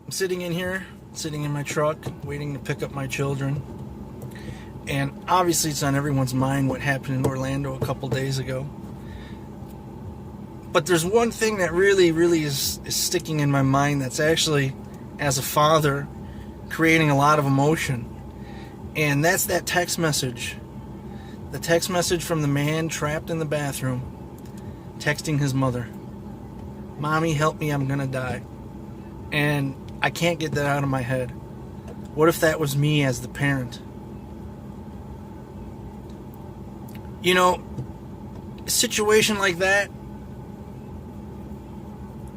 I'm sitting in here, sitting in my truck, waiting to pick up my children. And obviously it's on everyone's mind what happened in Orlando a couple days ago. But there's one thing that really is sticking in my mind that's actually, as a father, creating a lot of emotion. And that's that text message. The text message from the man trapped in the bathroom, texting his mother. Mommy, help me, I'm gonna die. And I can't get that out of my head. What if that was me as the parent? You know, a situation like that,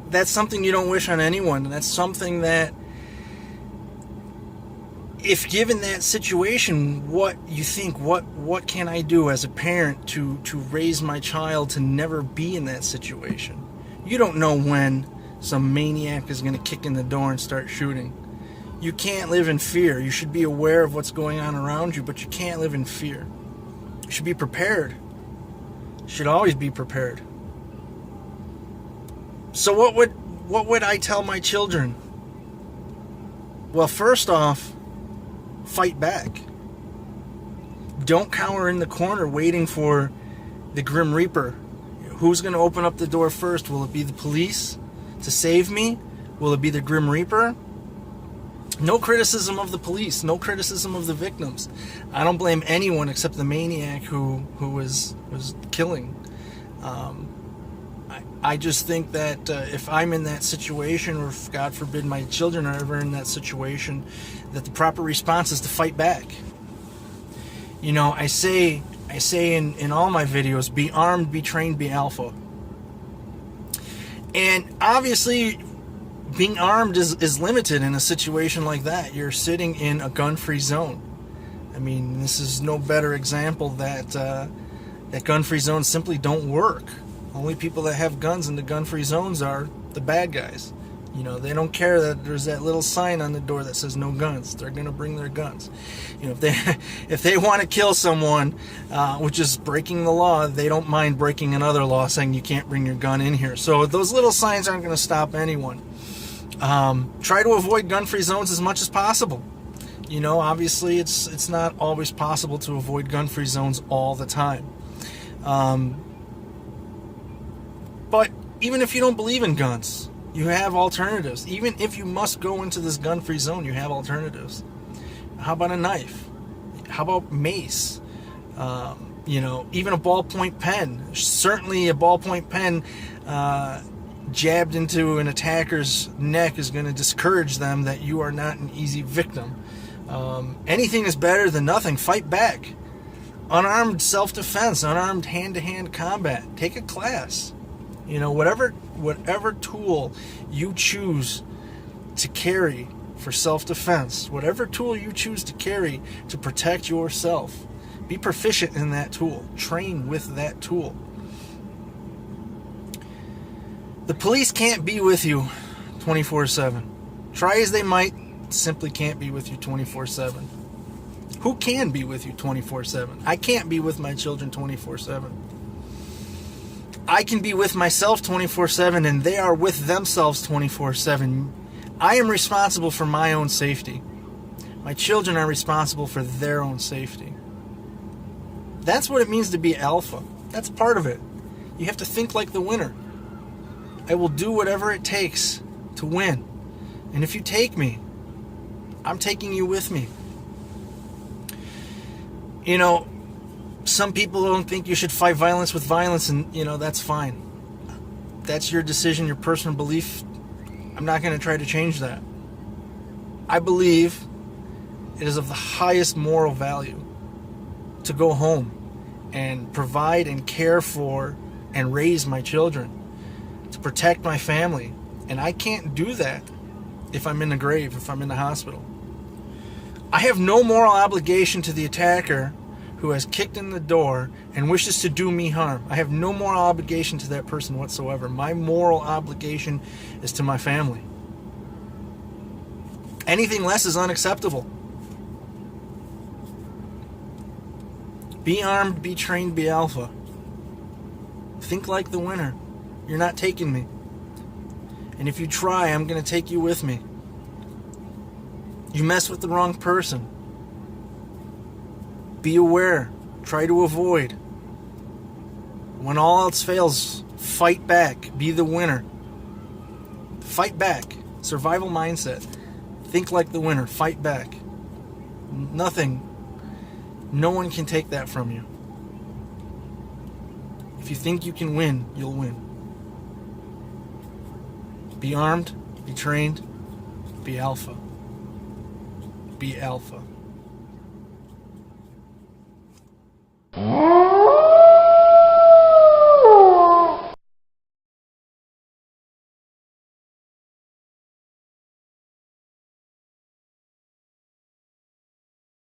that's something you don't wish on anyone. That's something that, if given that situation, what you think, what can I do as a parent to raise my child to never be in that situation? You don't know when some maniac is going to kick in the door and start shooting. You can't live in fear. You should be aware of what's going on around you, but you can't live in fear. You should be prepared. You should always be prepared. So what would I tell my children? Well, first off, fight back. Don't cower in the corner waiting for the Grim Reaper. Who's going to open up the door first? Will it be the police to save me? Will it be the Grim Reaper? No criticism of the police. No criticism of the victims. I don't blame anyone except the maniac who was killing. I just think that if I'm in that situation, or if, God forbid, my children are ever in that situation, that the proper response is to fight back. You know, I say in all my videos, be armed, be trained, be alpha. And obviously, being armed is limited in a situation like that. You're sitting in a gun-free zone. I mean, this is no better example that gun-free zones simply don't work. Only people that have guns in the gun-free zones are the bad guys. You know, they don't care that there's that little sign on the door that says no guns. They're going to bring their guns. You know, if they want to kill someone, which is breaking the law, they don't mind breaking another law saying you can't bring your gun in here. So those little signs aren't going to stop anyone. Try to avoid gun-free zones as much as possible. You know, obviously it's not always possible to avoid gun-free zones all the time. But even if you don't believe in guns, you have alternatives. Even if you must go into this gun-free zone, you have alternatives. How about a knife? How about mace? You know, even a ballpoint pen. Certainly a ballpoint pen jabbed into an attacker's neck is going to discourage them that you are not an easy victim. Anything is better than nothing. Fight back. Unarmed self-defense, unarmed hand-to-hand combat. Take a class. You know, whatever tool you choose to carry for self-defense, whatever tool you choose to carry to protect yourself, be proficient in that tool. Train with that tool. The police can't be with you 24/7. Try as they might, simply can't be with you 24/7. Who can be with you 24/7? I can't be with my children 24/7. I can be with myself 24/7, and they are with themselves 24/7. I am responsible for my own safety. My children are responsible for their own safety. That's what it means to be alpha. That's part of it. You have to think like the winner. I will do whatever it takes to win. And if you take me, I'm taking you with me. You know, some people don't think you should fight violence with violence, and, you know, that's fine. That's your decision, your personal belief. I'm not going to try to change that. I believe it is of the highest moral value to go home and provide and care for and raise my children, to protect my family. And I can't do that if I'm in the grave, if I'm in the hospital. I have no moral obligation to the attacker who has kicked in the door and wishes to do me harm. I have no moral obligation to that person whatsoever. My moral obligation is to my family. Anything less is unacceptable. Be armed, be trained, be alpha. Think like the winner. You're not taking me. And if you try, I'm going to take you with me. You mess with the wrong person. Be aware. Try to avoid. When all else fails, fight back. Be the winner. Fight back. Survival mindset. Think like the winner. Fight back. Nothing. No one can take that from you. If you think you can win, you'll win. Be armed. Be trained. Be alpha. Be alpha.